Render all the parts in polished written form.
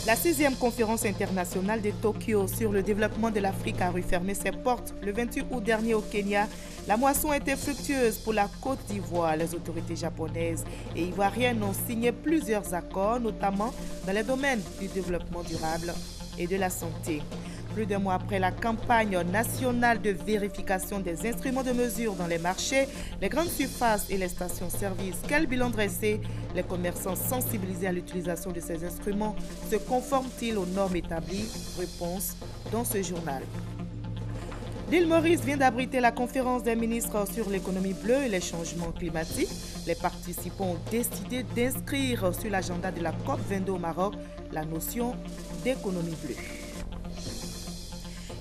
La 6e conférence internationale de Tokyo sur le développement de l'Afrique a refermé ses portes le 28 août dernier au Kenya. La moisson a été fructueuse pour la Côte d'Ivoire. Les autorités japonaises et ivoiriennes ont signé plusieurs accords, notamment dans les domaines du développement durable et de la santé. Plus d'un mois après la campagne nationale de vérification des instruments de mesure dans les marchés, les grandes surfaces et les stations-service, quel bilan dressé? Les commerçants sensibilisés à l'utilisation de ces instruments se conforment-ils aux normes établies? Réponse dans ce journal. L'île Maurice vient d'abriter la conférence des ministres sur l'économie bleue et les changements climatiques. Les participants ont décidé d'inscrire sur l'agenda de la COP22 au Maroc la notion d'économie bleue.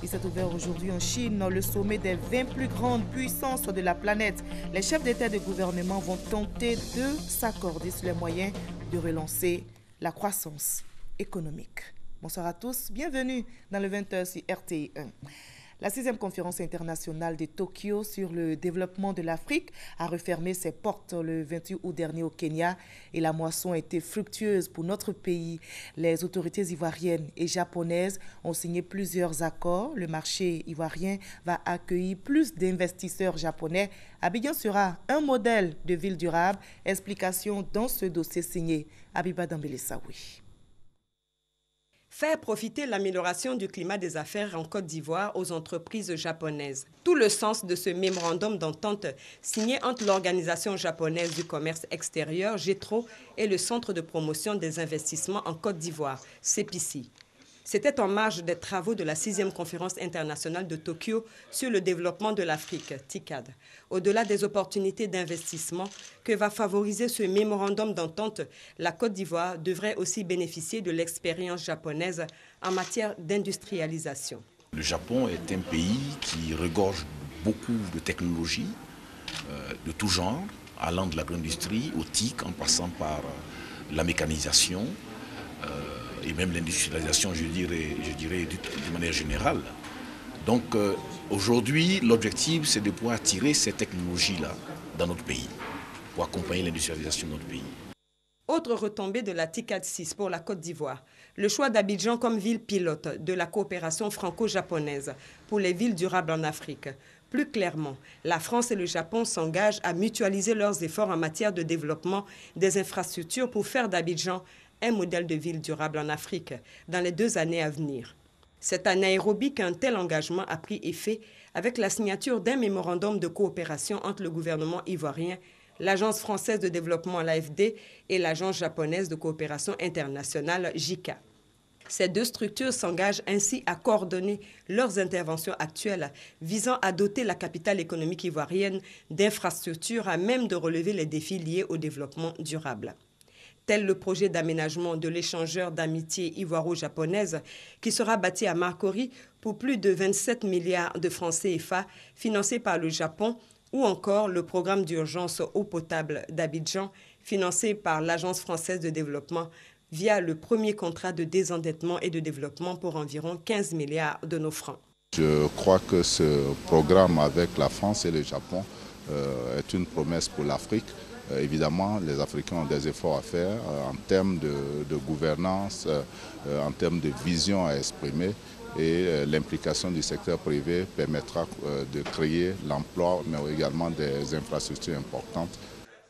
Il s'est ouvert aujourd'hui en Chine, le sommet des 20 plus grandes puissances de la planète. Les chefs d'État et de gouvernement vont tenter de s'accorder sur les moyens de relancer la croissance économique. Bonsoir à tous, bienvenue dans le 20h sur RTI 1. La 6e conférence internationale de Tokyo sur le développement de l'Afrique a refermé ses portes le 28 août dernier au Kenya et la moisson a été fructueuse pour notre pays. Les autorités ivoiriennes et japonaises ont signé plusieurs accords. Le marché ivoirien va accueillir plus d'investisseurs japonais. Abidjan sera un modèle de ville durable. Explication dans ce dossier signé Abiba Dambélé-Saoui. Faire profiter l'amélioration du climat des affaires en Côte d'Ivoire aux entreprises japonaises. Tout le sens de ce mémorandum d'entente signé entre l'Organisation japonaise du commerce extérieur, JETRO, et le Centre de promotion des investissements en Côte d'Ivoire, CEPICI. C'était en marge des travaux de la 6e conférence internationale de Tokyo sur le développement de l'Afrique, TICAD. Au-delà des opportunités d'investissement que va favoriser ce mémorandum d'entente, la Côte d'Ivoire devrait aussi bénéficier de l'expérience japonaise en matière d'industrialisation. Le Japon est un pays qui regorge beaucoup de technologies de tout genre, allant de l'agro-industrie au TIC, en passant par la mécanisation, et même l'industrialisation, je dirais de manière générale. Donc aujourd'hui, l'objectif, c'est de pouvoir attirer ces technologies-là dans notre pays, pour accompagner l'industrialisation de notre pays. Autre retombée de la TICAD 6 pour la Côte d'Ivoire, le choix d'Abidjan comme ville pilote de la coopération franco-japonaise pour les villes durables en Afrique. Plus clairement, la France et le Japon s'engagent à mutualiser leurs efforts en matière de développement des infrastructures pour faire d'Abidjan un modèle de ville durable en Afrique dans les 2 années à venir. C'est à Nairobi qu'un tel engagement a pris effet avec la signature d'un mémorandum de coopération entre le gouvernement ivoirien, l'Agence française de développement, l'AFD, et l'Agence japonaise de coopération internationale, JICA. Ces 2 structures s'engagent ainsi à coordonner leurs interventions actuelles visant à doter la capitale économique ivoirienne d'infrastructures à même de relever les défis liés au développement durable. Tel le projet d'aménagement de l'échangeur d'amitié ivoiro-japonaise qui sera bâti à Marcory pour plus de 27 milliards de francs CFA financé par le Japon, ou encore le programme d'urgence eau potable d'Abidjan financé par l'Agence française de développement via le premier contrat de désendettement et de développement pour environ 15 milliards de nos francs. Je crois que ce programme avec la France et le Japon est une promesse pour l'Afrique. Évidemment, les Africains ont des efforts à faire en termes de gouvernance, en termes de vision à exprimer, et l'implication du secteur privé permettra de créer l'emploi, mais également des infrastructures importantes.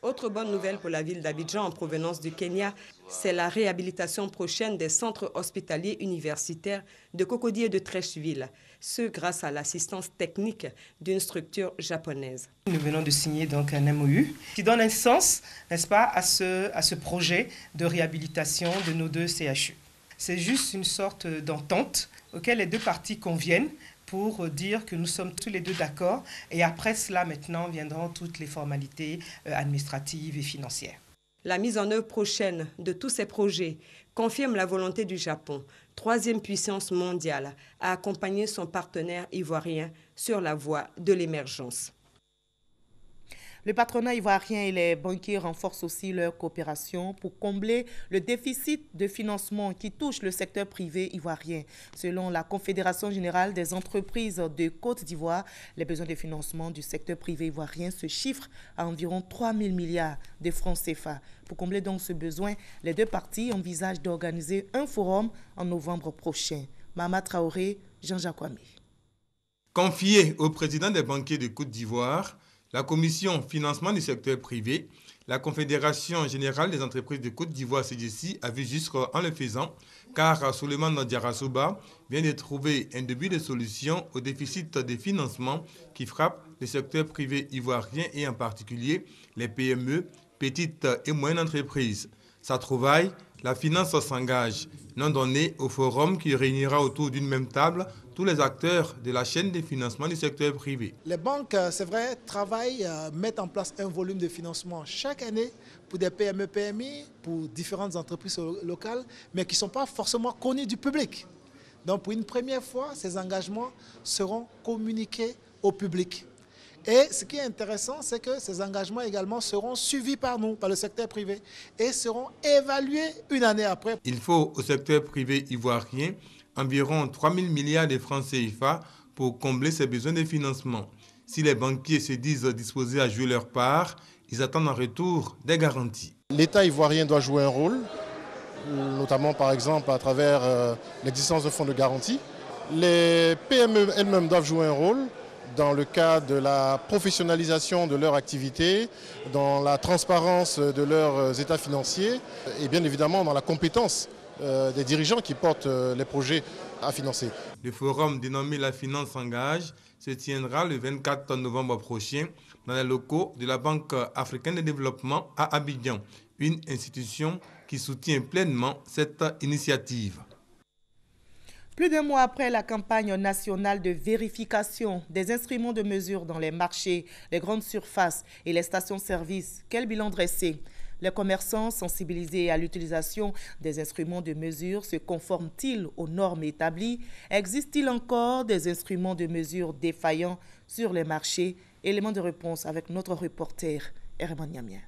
Autre bonne nouvelle pour la ville d'Abidjan en provenance du Kenya, c'est la réhabilitation prochaine des centres hospitaliers universitaires de Cocody et de Trècheville, ce grâce à l'assistance technique d'une structure japonaise. Nous venons de signer donc un MOU qui donne un sens, n'est-ce pas, à ce projet de réhabilitation de nos 2 CHU. C'est juste une sorte d'entente auquel les 2 parties conviennent pour dire que nous sommes tous les 2 d'accord. Et après cela, maintenant, viendront toutes les formalités administratives et financières. La mise en œuvre prochaine de tous ces projets confirme la volonté du Japon, 3e puissance mondiale, à accompagner son partenaire ivoirien sur la voie de l'émergence. Le patronat ivoirien et les banquiers renforcent aussi leur coopération pour combler le déficit de financement qui touche le secteur privé ivoirien. Selon la Confédération générale des entreprises de Côte d'Ivoire, les besoins de financement du secteur privé ivoirien se chiffrent à environ 3 000 milliards de francs CFA. Pour combler donc ce besoin, les deux parties envisagent d'organiser un forum en novembre prochain. Mama Traoré, Jean-Jacques Ouamé. Confié au président des banquiers de Côte d'Ivoire, la Commission Financement du secteur privé, la Confédération générale des entreprises de Côte d'Ivoire, CGC, a vu juste en le faisant, car Souleymane Diarra-Souba vient de trouver un début de solution au déficit de financement qui frappe le secteur privé ivoirien et en particulier les PME, petites et moyennes entreprises. Sa trouvaille, la finance s'engage, nom donné au forum qui réunira autour d'une même table tous les acteurs de la chaîne de financement du secteur privé. Les banques, c'est vrai, travaillent, mettent en place un volume de financement chaque année pour des PME, PMI, pour différentes entreprises locales, mais qui ne sont pas forcément connues du public. Donc pour une première fois, ces engagements seront communiqués au public. Et ce qui est intéressant, c'est que ces engagements également seront suivis par nous, par le secteur privé, et seront évalués une année après. Il faut au secteur privé ivoirien environ 3 000 milliards de francs CFA pour combler ses besoins de financement. Si les banquiers se disent disposés à jouer leur part, ils attendent en retour des garanties. L'État ivoirien doit jouer un rôle, notamment par exemple à travers l'existence de fonds de garantie. Les PME elles-mêmes doivent jouer un rôle dans le cadre de la professionnalisation de leur activité, dans la transparence de leurs états financiers et bien évidemment dans la compétence des dirigeants qui portent les projets à financer. Le forum dénommé La Finance s'engage se tiendra le 24 novembre prochain dans les locaux de la Banque africaine de développement à Abidjan, une institution qui soutient pleinement cette initiative. Plus d'un mois après la campagne nationale de vérification des instruments de mesure dans les marchés, les grandes surfaces et les stations-service, quel bilan dressé? Les commerçants sensibilisés à l'utilisation des instruments de mesure se conforment-ils aux normes établies? Existe-t-il encore des instruments de mesure défaillants sur les marchés? Élément de réponse avec notre reporter Herman Niamien.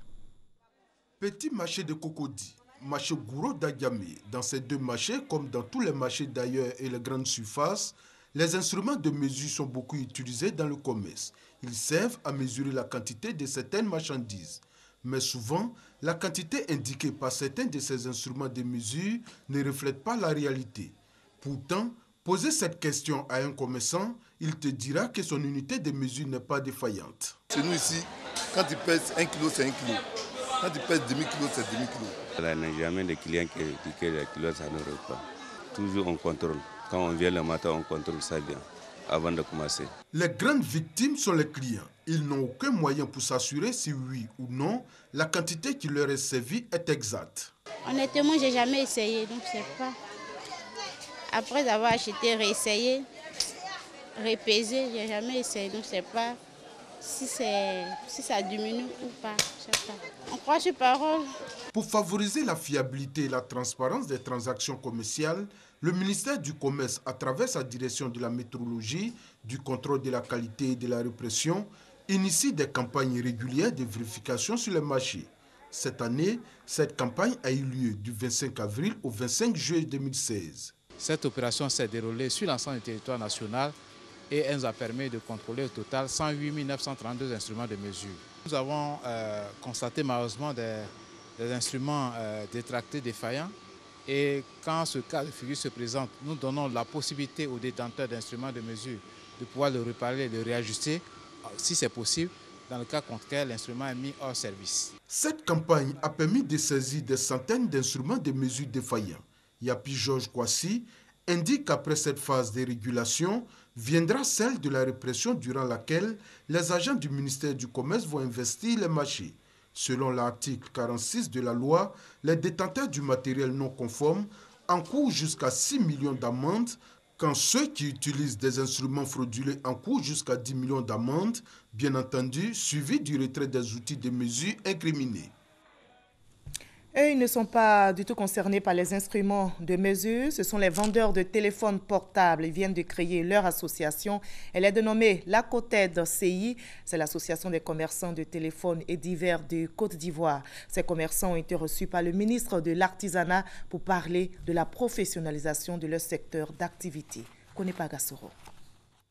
Petit marché de Cocody, marché Gouro d'Agamé. Dans ces deux marchés, comme dans tous les marchés d'ailleurs et les grandes surfaces, les instruments de mesure sont beaucoup utilisés dans le commerce. Ils servent à mesurer la quantité de certaines marchandises. Mais souvent, la quantité indiquée par certains de ces instruments de mesure ne reflète pas la réalité. Pourtant, poser cette question à un commerçant, il te dira que son unité de mesure n'est pas défaillante. Chez nous ici, quand il pèse 1 kg, c'est 1 kg. Quand il pèse demi-kilo, c'est demi-kilo. Il n'y a jamais de client qui dit que le kilo, ça ne rentre pas. Toujours on contrôle. Quand on vient le matin, on contrôle ça bien avant de commencer. Les grandes victimes sont les clients. Ils n'ont aucun moyen pour s'assurer si oui ou non la quantité qui leur est servie est exacte. Honnêtement, je n'ai jamais essayé, donc je ne sais pas. Après avoir acheté, réessayé, repesé, je n'ai jamais essayé, donc je ne sais pas si ça diminue ou pas. Je sais pas. On croit sur parole. Pour favoriser la fiabilité et la transparence des transactions commerciales, le ministère du Commerce, à travers sa direction de la métrologie, du contrôle de la qualité et de la répression, initie des campagnes régulières de vérification sur les marchés. Cette année, cette campagne a eu lieu du 25 avril au 25 juillet 2016. Cette opération s'est déroulée sur l'ensemble du territoire national et elle nous a permis de contrôler au total 108 932 instruments de mesure. Nous avons constaté malheureusement des instruments détractés défaillants. Et quand ce cas de figure se présente, nous donnons la possibilité aux détenteurs d'instruments de mesure de pouvoir le réparer, de réajuster, si c'est possible, dans le cas contraire, l'instrument est mis hors service. Cette campagne a permis de saisir des centaines d'instruments de mesure défaillants. Yapi Georges Kwasi indique qu'après cette phase de régulation, viendra celle de la répression durant laquelle les agents du ministère du Commerce vont investir les marchés. Selon l'article 46 de la loi, les détenteurs du matériel non conforme encourent jusqu'à 6 millions d'amendes, quand ceux qui utilisent des instruments frauduleux encourent jusqu'à 10 millions d'amendes, bien entendu, suivi du retrait des outils de mesure incriminés. Et ils ne sont pas du tout concernés par les instruments de mesure. Ce sont les vendeurs de téléphones portables. Ils viennent de créer leur association. Elle est dénommée la COTED CI. C'est l'association des commerçants de téléphones et divers de Côte d'Ivoire. Ces commerçants ont été reçus par le ministre de l'Artisanat pour parler de la professionnalisation de leur secteur d'activité. Konepa Gassoro.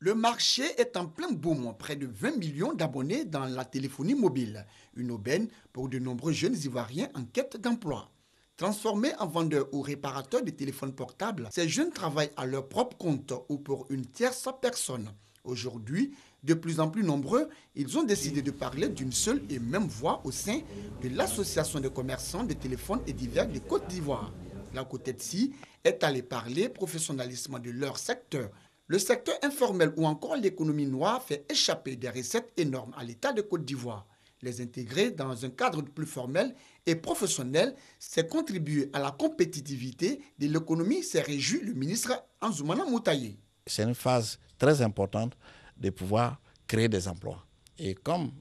Le marché est en plein boom, près de 20 millions d'abonnés dans la téléphonie mobile. Une aubaine pour de nombreux jeunes Ivoiriens en quête d'emploi. Transformés en vendeurs ou réparateurs de téléphones portables, ces jeunes travaillent à leur propre compte ou pour une tierce personne. Aujourd'hui, de plus en plus nombreux, ils ont décidé de parler d'une seule et même voix au sein de l'Association des commerçants de téléphones et divers de Côte d'Ivoire. La COTED-CI est allée parler professionnalisme de leur secteur. Le secteur informel ou encore l'économie noire fait échapper des recettes énormes à l'État de Côte d'Ivoire. Les intégrer dans un cadre plus formel et professionnel, c'est contribuer à la compétitivité de l'économie, s'est réjoui le ministre Anzoumana Moutaye. C'est une phase très importante de pouvoir créer des emplois. Et comme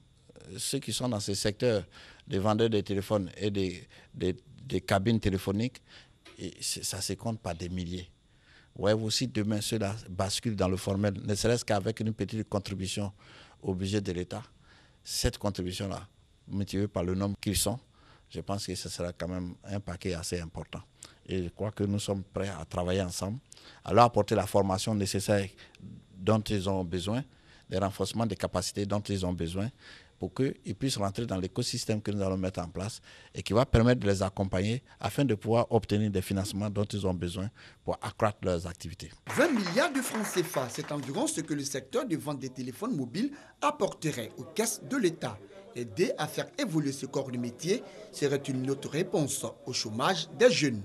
ceux qui sont dans ce secteur, des vendeurs de téléphones et des cabines téléphoniques, ça se compte par des milliers. Voyez-vous, si demain cela bascule dans le formel, ne serait-ce qu'avec une petite contribution au budget de l'État, cette contribution-là, multipliée par le nombre qu'ils sont, je pense que ce sera quand même un paquet assez important. Et je crois que nous sommes prêts à travailler ensemble, à leur apporter la formation nécessaire dont ils ont besoin, les renforcements des capacités dont ils ont besoin, pour qu'ils puissent rentrer dans l'écosystème que nous allons mettre en place et qui va permettre de les accompagner afin de pouvoir obtenir des financements dont ils ont besoin pour accroître leurs activités. 20 milliards de francs CFA, c'est environ ce que le secteur de vente des téléphones mobiles apporterait aux caisses de l'État. Aider à faire évoluer ce corps de métier serait une autre réponse au chômage des jeunes.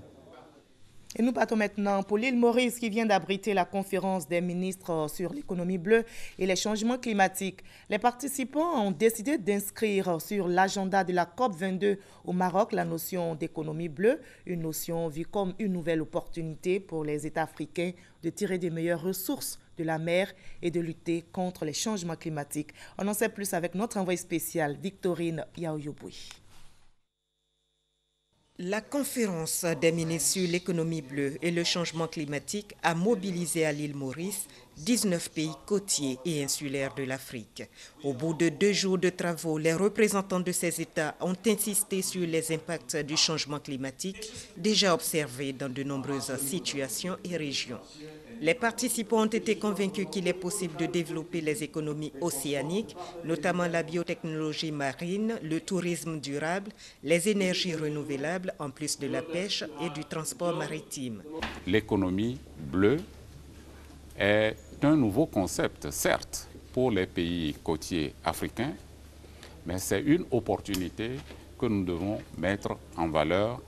Et nous partons maintenant pour l'île Maurice qui vient d'abriter la conférence des ministres sur l'économie bleue et les changements climatiques. Les participants ont décidé d'inscrire sur l'agenda de la COP22 au Maroc la notion d'économie bleue, une notion vue comme une nouvelle opportunité pour les États africains de tirer des meilleures ressources de la mer et de lutter contre les changements climatiques. On en sait plus avec notre envoyé spécial Victorine Yaoyoboui. La conférence des ministres sur l'économie bleue et le changement climatique a mobilisé à l'île Maurice 19 pays côtiers et insulaires de l'Afrique. Au bout de 2 jours de travaux, les représentants de ces États ont insisté sur les impacts du changement climatique déjà observés dans de nombreuses situations et régions. Les participants ont été convaincus qu'il est possible de développer les économies océaniques, notamment la biotechnologie marine, le tourisme durable, les énergies renouvelables, en plus de la pêche et du transport maritime. L'économie bleue est un nouveau concept, certes, pour les pays côtiers africains, mais c'est une opportunité que nous devons mettre en valeur.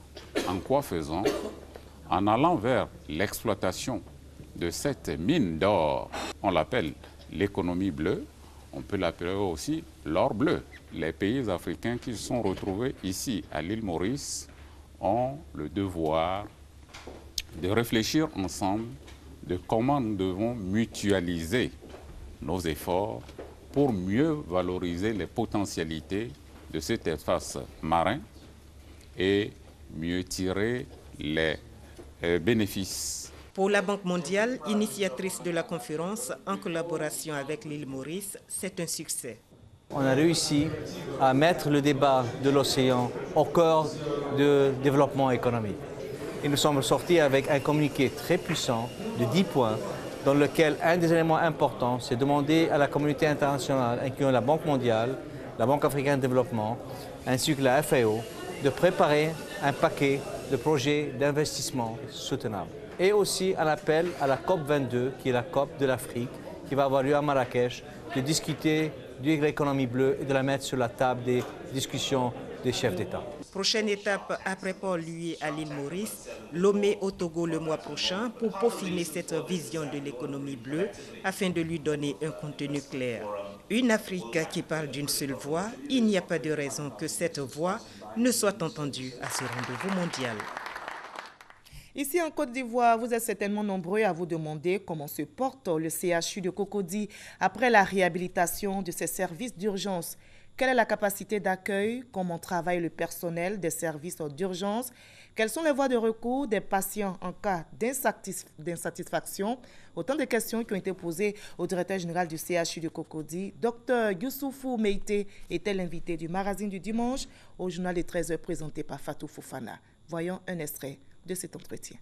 En quoi faisant? En allant vers l'exploitation de cette mine d'or. On l'appelle l'économie bleue, on peut l'appeler aussi l'or bleu. Les pays africains qui se sont retrouvés ici à l'île Maurice ont le devoir de réfléchir ensemble de comment nous devons mutualiser nos efforts pour mieux valoriser les potentialités de cet espace marin et mieux tirer les bénéfices. Pour la Banque mondiale, initiatrice de la conférence en collaboration avec l'île Maurice, c'est un succès. On a réussi à mettre le débat de l'océan au cœur du développement économique. Et nous sommes sortis avec un communiqué très puissant de 10 points dans lequel un des éléments importants, c'est de demander à la communauté internationale, incluant la Banque mondiale, la Banque africaine de développement, ainsi que la FAO, de préparer un paquet de projets d'investissement soutenables. Et aussi un appel à la COP22, qui est la COP de l'Afrique, qui va avoir lieu à Marrakech, de discuter de l'économie bleue et de la mettre sur la table des discussions des chefs d'État. Prochaine étape après Port-Louis à l'île Maurice, Lomé au Togo le mois prochain pour peaufiner cette vision de l'économie bleue afin de lui donner un contenu clair. Une Afrique qui parle d'une seule voix, il n'y a pas de raison que cette voix ne soit entendue à ce rendez-vous mondial. Ici en Côte d'Ivoire, vous êtes certainement nombreux à vous demander comment se porte le CHU de Cocody après la réhabilitation de ses services d'urgence. Quelle est la capacité d'accueil? Comment travaille le personnel des services d'urgence? Quelles sont les voies de recours des patients en cas d'insatisfaction? Autant de questions qui ont été posées au directeur général du CHU de Cocody. Dr Youssoufou Meïté était l'invité du magazine du dimanche au journal des 13h présenté par Fatou Fofana. Voyons un extrait de cet entretien.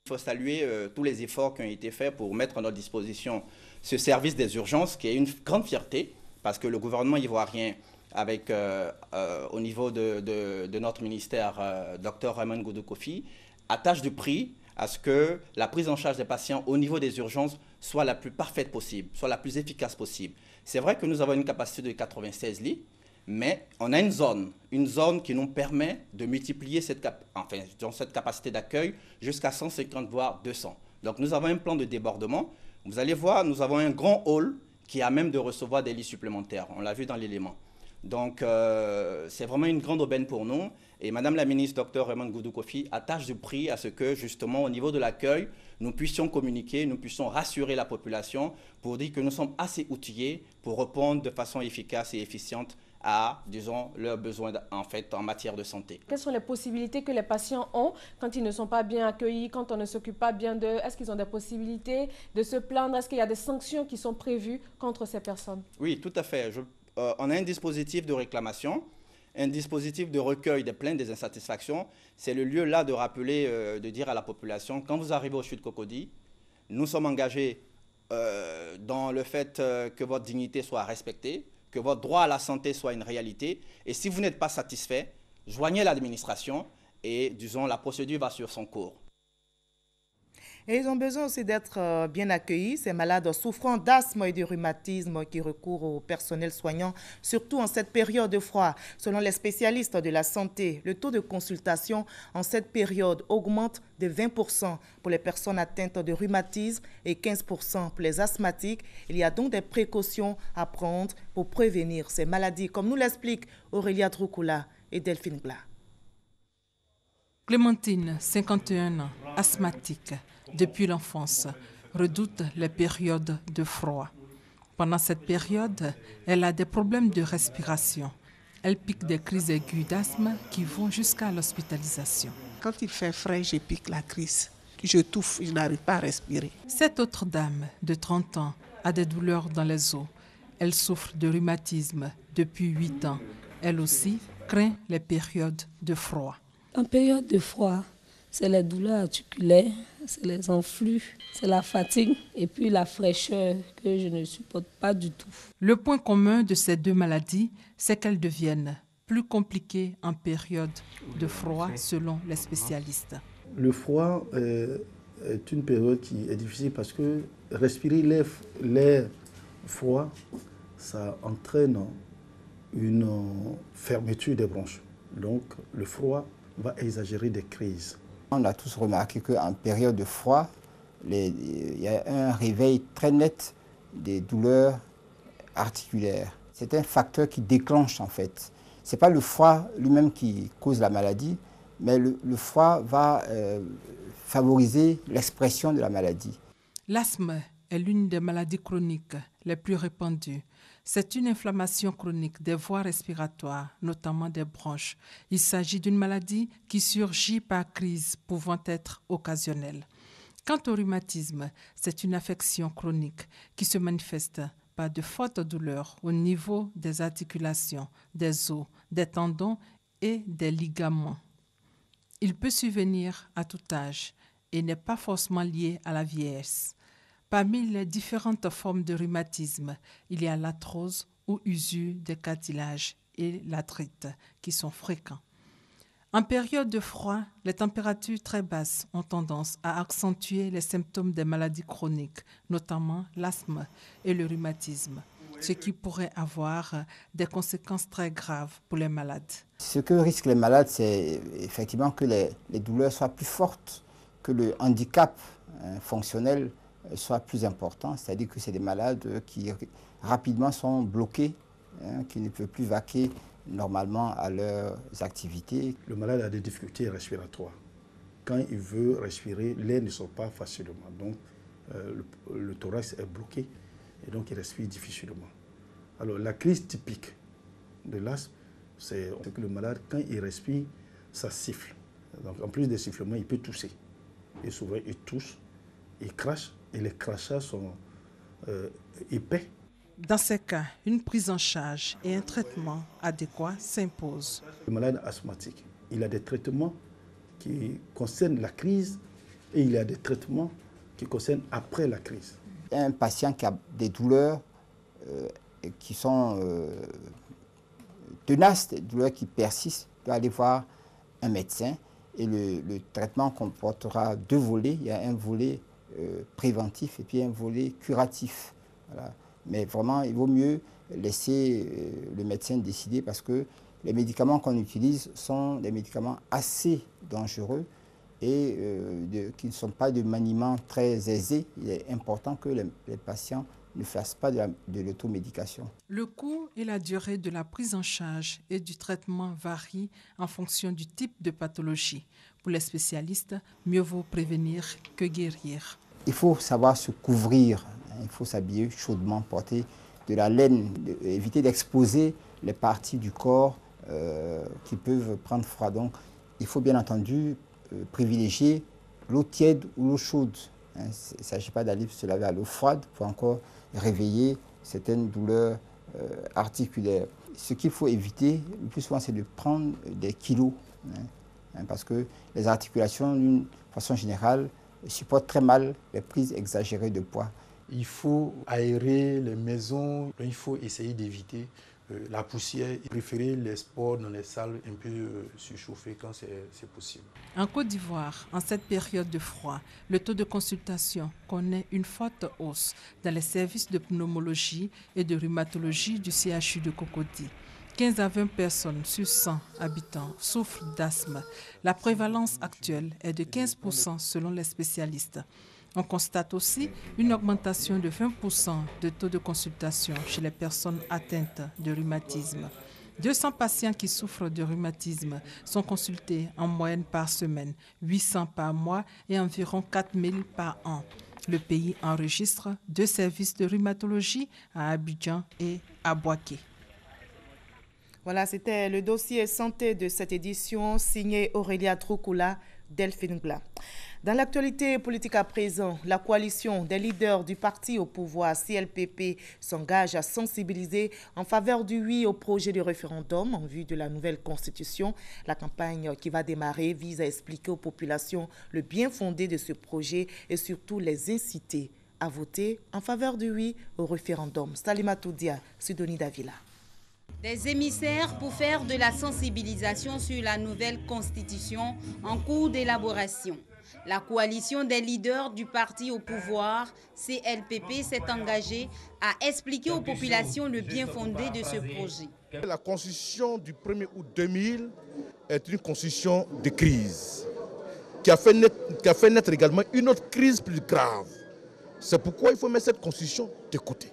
Il faut saluer tous les efforts qui ont été faits pour mettre à notre disposition ce service des urgences qui est une grande fierté parce que le gouvernement ivoirien avec, au niveau de notre ministère, Dr Raymond Goudou Kofi, attache du prix à ce que la prise en charge des patients au niveau des urgences soit la plus parfaite possible, soit la plus efficace possible. C'est vrai que nous avons une capacité de 96 lits, mais on a une zone qui nous permet de multiplier cette capacité d'accueil jusqu'à 150 voire 200. Donc nous avons un plan de débordement. Vous allez voir, nous avons un grand hall qui est à même de recevoir des lits supplémentaires. On l'a vu dans l'élément. Donc, c'est vraiment une grande aubaine pour nous. Et Madame la ministre, Dr Raymond Goudou Kofi, attache du prix à ce que, justement, au niveau de l'accueil, nous puissions communiquer, nous puissions rassurer la population pour dire que nous sommes assez outillés pour répondre de façon efficace et efficiente à, disons, leurs besoins en matière de santé. Quelles sont les possibilités que les patients ont quand ils ne sont pas bien accueillis, quand on ne s'occupe pas bien d'eux? Est-ce qu'ils ont des possibilités de se plaindre? Est-ce qu'il y a des sanctions qui sont prévues contre ces personnes? Oui, tout à fait. On a un dispositif de réclamation, un dispositif de recueil des plaintes, des insatisfactions. C'est le lieu là de rappeler, de dire à la population, quand vous arrivez au CHU de Cocody, nous sommes engagés dans le fait que votre dignité soit respectée, que votre droit à la santé soit une réalité. Et si vous n'êtes pas satisfait, joignez l'administration et, disons, la procédure va sur son cours. Et ils ont besoin aussi d'être bien accueillis, ces malades souffrant d'asthme et de rhumatisme qui recourent au personnel soignant, surtout en cette période de froid. Selon les spécialistes de la santé, le taux de consultation en cette période augmente de 20% pour les personnes atteintes de rhumatisme et 15% pour les asthmatiques. Il y a donc des précautions à prendre pour prévenir ces maladies, comme nous l'expliquent Aurélia Droukoula et Delphine Bla. Clémentine, 51 ans, asthmatique. Depuis l'enfance, redoute les périodes de froid. Pendant cette période, elle a des problèmes de respiration. Elle pique des crises aiguës d'asthme qui vont jusqu'à l'hospitalisation. Quand il fait frais, je pique la crise. Je touffe, je n'arrive pas à respirer. Cette autre dame, de 30 ans, a des douleurs dans les os. Elle souffre de rhumatisme depuis 8 ans. Elle aussi craint les périodes de froid. En période de froid, c'est les douleurs articulaires, c'est les enflux, c'est la fatigue et puis la fraîcheur que je ne supporte pas du tout. Le point commun de ces deux maladies, c'est qu'elles deviennent plus compliquées en période de froid selon les spécialistes. Le froid est une période qui est difficile parce que respirer l'air froid, ça entraîne une fermeture des bronches. Donc le froid va exagérer des crises. On a tous remarqué qu'en période de froid, il y a un réveil très net des douleurs articulaires. C'est un facteur qui déclenche en fait. Ce n'est pas le froid lui-même qui cause la maladie, mais le froid va favoriser l'expression de la maladie. L'asthme est l'une des maladies chroniques les plus répandues. C'est une inflammation chronique des voies respiratoires, notamment des bronches. Il s'agit d'une maladie qui surgit par crise pouvant être occasionnelle. Quant au rhumatisme, c'est une affection chronique qui se manifeste par de fortes douleurs au niveau des articulations, des os, des tendons et des ligaments. Il peut survenir à tout âge et n'est pas forcément lié à la vieillesse. Parmi les différentes formes de rhumatisme, il y a l'arthrose ou usure des cartilages et l'arthrite qui sont fréquents. En période de froid, les températures très basses ont tendance à accentuer les symptômes des maladies chroniques, notamment l'asthme et le rhumatisme, ce qui pourrait avoir des conséquences très graves pour les malades. Ce que risquent les malades, c'est effectivement que les douleurs soient plus fortes, que le handicap fonctionnel soit plus important, c'est-à-dire que c'est des malades qui rapidement sont bloqués, qui ne peuvent plus vaquer normalement à leurs activités. Le malade a des difficultés respiratoires. Quand il veut respirer, l'air ne sort pas facilement. Donc le thorax est bloqué et donc il respire difficilement. Alors la crise typique de l'asthme, c'est que le malade, quand il respire, ça siffle. Donc en plus des sifflements, il peut tousser. Et souvent, il tousse, il crache, et les crachats sont épais. Dans ces cas, une prise en charge et un traitement adéquat s'imposent. Le malade asthmatique, il a des traitements qui concernent la crise et il y a des traitements qui concernent après la crise. Un patient qui a des douleurs qui sont tenaces, des douleurs qui persistent, doit aller voir un médecin et le traitement comportera 2 volets. Il y a un volet préventif et puis un volet curatif. Voilà. Mais vraiment, il vaut mieux laisser le médecin décider parce que les médicaments qu'on utilise sont des médicaments assez dangereux et qui ne sont pas de maniement très aisé. Il est important que les patients ne fassent pas de l'automédication. Le coût et la durée de la prise en charge et du traitement varient en fonction du type de pathologie. Pour les spécialistes, mieux vaut prévenir que guérir. Il faut savoir se couvrir, il faut s'habiller chaudement, porter de la laine, éviter d'exposer les parties du corps qui peuvent prendre froid. Donc, il faut bien entendu privilégier l'eau tiède ou l'eau chaude. Il ne s'agit pas d'aller se laver à l'eau froide pour encore réveiller certaines douleurs articulaires. Ce qu'il faut éviter le plus souvent, c'est de prendre des kilos, parce que les articulations, d'une façon générale, supportent très mal les prises exagérées de poids. Il faut aérer les maisons, il faut essayer d'éviter la poussière, préférer les sports dans les salles un peu surchauffées quand c'est possible. En Côte d'Ivoire, en cette période de froid, le taux de consultation connaît une forte hausse dans les services de pneumologie et de rhumatologie du CHU de Cocody. 15 à 20 personnes sur 100 habitants souffrent d'asthme. La prévalence actuelle est de 15% selon les spécialistes. On constate aussi une augmentation de 20% de taux de consultation chez les personnes atteintes de rhumatisme. 200 patients qui souffrent de rhumatisme sont consultés en moyenne par semaine, 800 par mois et environ 4000 par an. Le pays enregistre 2 services de rhumatologie à Abidjan et à Boaké. Voilà, c'était le dossier santé de cette édition signé Aurélia Troukoula, Delphine Blanc. Dans l'actualité politique à présent, la coalition des leaders du parti au pouvoir CLPP s'engage à sensibiliser en faveur du oui au projet de référendum en vue de la nouvelle constitution. La campagne qui va démarrer vise à expliquer aux populations le bien fondé de ce projet et surtout les inciter à voter en faveur du oui au référendum. Salimatou Dia, Sidonie Davila. Des émissaires pour faire de la sensibilisation sur la nouvelle constitution en cours d'élaboration. La coalition des leaders du parti au pouvoir, CLPP, s'est engagée à expliquer aux populations le bien fondé de ce projet. La constitution du 1er août 2000 est une constitution de crise qui a fait naître également une autre crise plus grave. C'est pourquoi il faut mettre cette constitution de côté.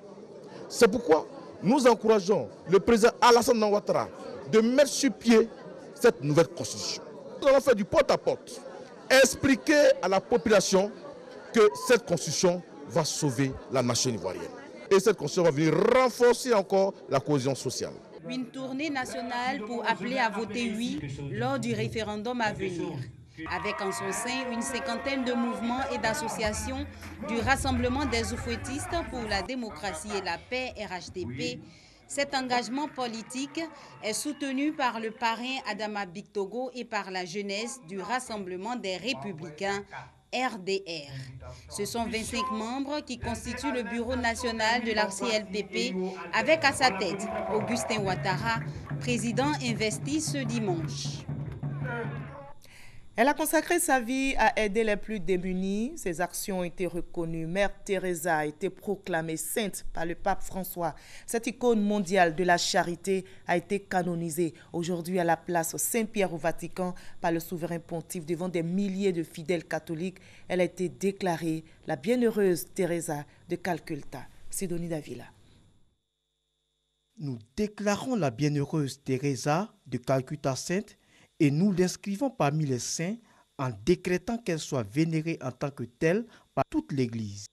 C'est pourquoi nous encourageons le président Alassane Ouattara de mettre sur pied cette nouvelle constitution. Nous allons faire du porte-à-porte, expliquer à la population que cette constitution va sauver la nation ivoirienne. Et cette constitution va venir renforcer encore la cohésion sociale. Une tournée nationale pour appeler à voter oui lors du référendum à venir. Avec en son sein une 50aine de mouvements et d'associations du Rassemblement des oufouettistes pour la démocratie et la paix RHDP, cet engagement politique est soutenu par le parrain Adama Bictogo et par la jeunesse du Rassemblement des républicains RDR. Ce sont 25 membres qui constituent le bureau national de la CLPP avec à sa tête Augustin Ouattara, président investi ce dimanche. Elle a consacré sa vie à aider les plus démunis. Ses actions ont été reconnues. Mère Teresa a été proclamée sainte par le pape François. Cette icône mondiale de la charité a été canonisée aujourd'hui à la place Saint-Pierre au Vatican par le souverain pontife devant des milliers de fidèles catholiques. Elle a été déclarée la bienheureuse Teresa de Calcutta. Sidonie Davila. Nous déclarons la bienheureuse Teresa de Calcutta sainte et nous l'inscrivons parmi les saints en décrétant qu'elle soit vénérée en tant que telle par toute l'Église.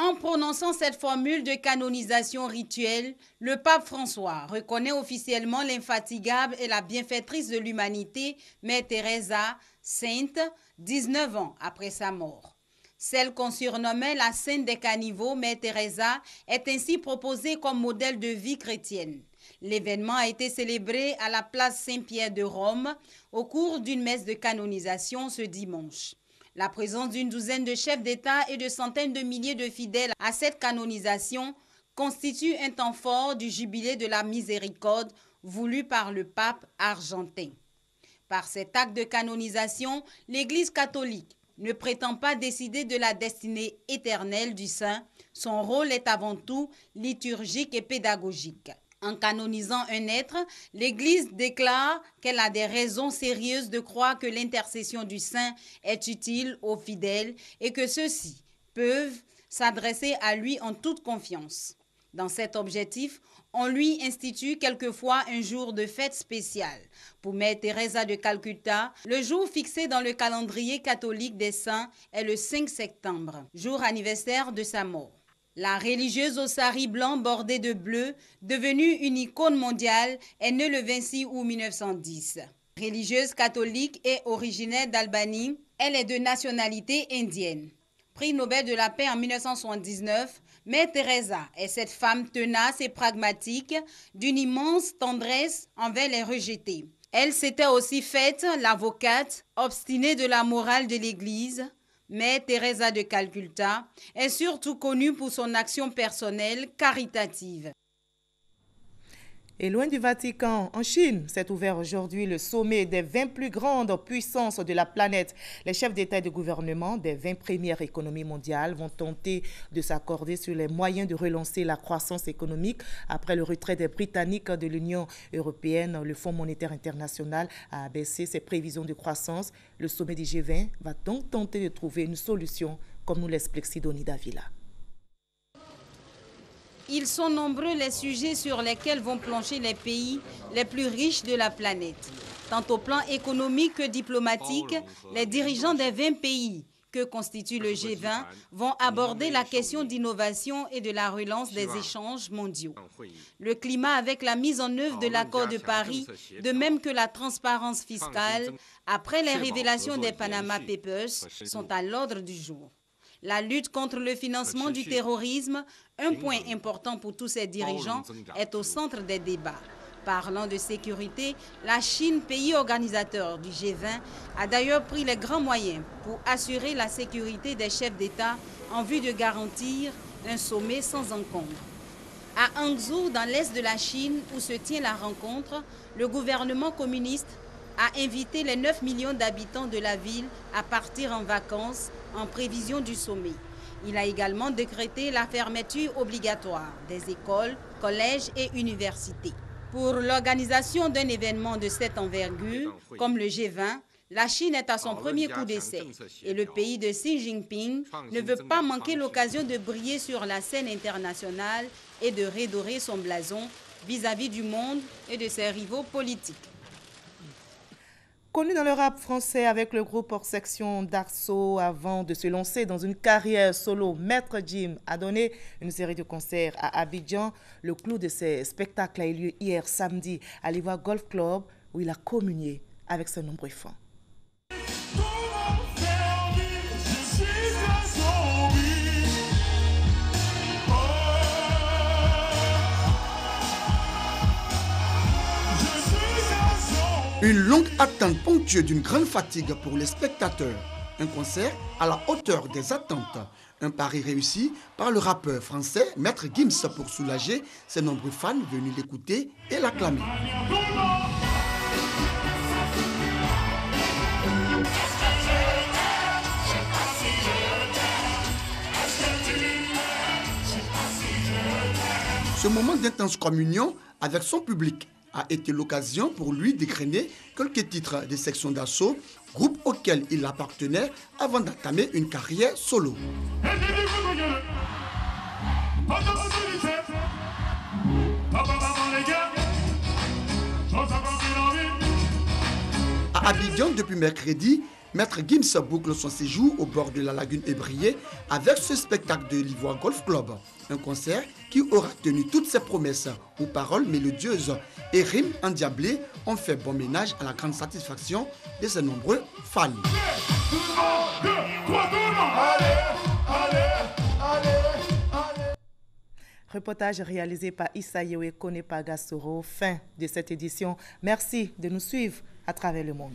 En prononçant cette formule de canonisation rituelle, le pape François reconnaît officiellement l'infatigable et la bienfaitrice de l'humanité, Mère Teresa, sainte, 19 ans après sa mort. Celle qu'on surnommait la Sainte des Caniveaux, Mère Teresa, est ainsi proposée comme modèle de vie chrétienne. L'événement a été célébré à la place Saint-Pierre de Rome au cours d'une messe de canonisation ce dimanche. La présence d'une douzaine de chefs d'État et de centaines de milliers de fidèles à cette canonisation constitue un temps fort du jubilé de la miséricorde voulu par le pape argentin. Par cet acte de canonisation, l'Église catholique ne prétend pas décider de la destinée éternelle du saint. Son rôle est avant tout liturgique et pédagogique. En canonisant un être, l'Église déclare qu'elle a des raisons sérieuses de croire que l'intercession du saint est utile aux fidèles et que ceux-ci peuvent s'adresser à lui en toute confiance. Dans cet objectif, on lui institue quelquefois un jour de fête spéciale. Pour Mère Teresa de Calcutta, le jour fixé dans le calendrier catholique des saints est le 5 septembre, jour anniversaire de sa mort. La religieuse au sari blanc bordé de bleu, devenue une icône mondiale, est née le 26 août 1910. Religieuse catholique et originaire d'Albanie, elle est de nationalité indienne. Prix Nobel de la paix en 1979, Mère Teresa est cette femme tenace et pragmatique, d'une immense tendresse envers les rejetés. Elle s'était aussi faite l'avocate obstinée de la morale de l'Église. Mère Teresa de Calcutta est surtout connue pour son action personnelle caritative. Et loin du Vatican, en Chine, s'est ouvert aujourd'hui le sommet des 20 plus grandes puissances de la planète. Les chefs d'État et de gouvernement des 20 premières économies mondiales vont tenter de s'accorder sur les moyens de relancer la croissance économique après le retrait des Britanniques de l'Union européenne. Le Fonds monétaire international a abaissé ses prévisions de croissance. Le sommet du G20 va donc tenter de trouver une solution, comme nous l'explique Sidonie Davila. Ils sont nombreux les sujets sur lesquels vont plancher les pays les plus riches de la planète. Tant au plan économique que diplomatique, les dirigeants des 20 pays que constitue le G20 vont aborder la question d'innovation et de la relance des échanges mondiaux. Le climat avec la mise en œuvre de l'accord de Paris, de même que la transparence fiscale, après les révélations des Panama Papers, sont à l'ordre du jour. La lutte contre le financement du terrorisme, un point important pour tous ces dirigeants, est au centre des débats. Parlant de sécurité, la Chine, pays organisateur du G20, a d'ailleurs pris les grands moyens pour assurer la sécurité des chefs d'État en vue de garantir un sommet sans encombre. À Hangzhou, dans l'est de la Chine, où se tient la rencontre, le gouvernement communiste a invité les 9 millions d'habitants de la ville à partir en vacances en prévision du sommet. Il a également décrété la fermeture obligatoire des écoles, collèges et universités. Pour l'organisation d'un événement de cette envergure, comme le G20, la Chine est à son premier coup d'essai et le pays de Xi Jinping ne veut pas manquer l'occasion de briller sur la scène internationale et de redorer son blason vis-à-vis du monde et de ses rivaux politiques. Connu dans le rap français avec le groupe hors section d'Arceau avant de se lancer dans une carrière solo, Maître Jim a donné une série de concerts à Abidjan. Le clou de ses spectacles a eu lieu hier samedi à l'Ivoire Golf Club où il a communié avec ses nombreux fans. Une longue attente ponctuée d'une grande fatigue pour les spectateurs. Un concert à la hauteur des attentes. Un pari réussi par le rappeur français Maître Gims pour soulager ses nombreux fans venus l'écouter et l'acclamer. Ce moment d'intense communion avec son public a été l'occasion pour lui d'égrainer quelques titres des sections d'assaut, groupe auquel il appartenait avant d'entamer une carrière solo. À Abidjan, depuis mercredi, Maître Gims boucle son séjour au bord de la lagune ébriée avec ce spectacle de l'Ivoire Golf Club. Un concert qui aura tenu toutes ses promesses où paroles mélodieuses et rimes endiablées ont fait bon ménage à la grande satisfaction de ses nombreux fans. Reportage réalisé par Isayo et Kone Pagasoro. Fin de cette édition. Merci de nous suivre à travers le monde.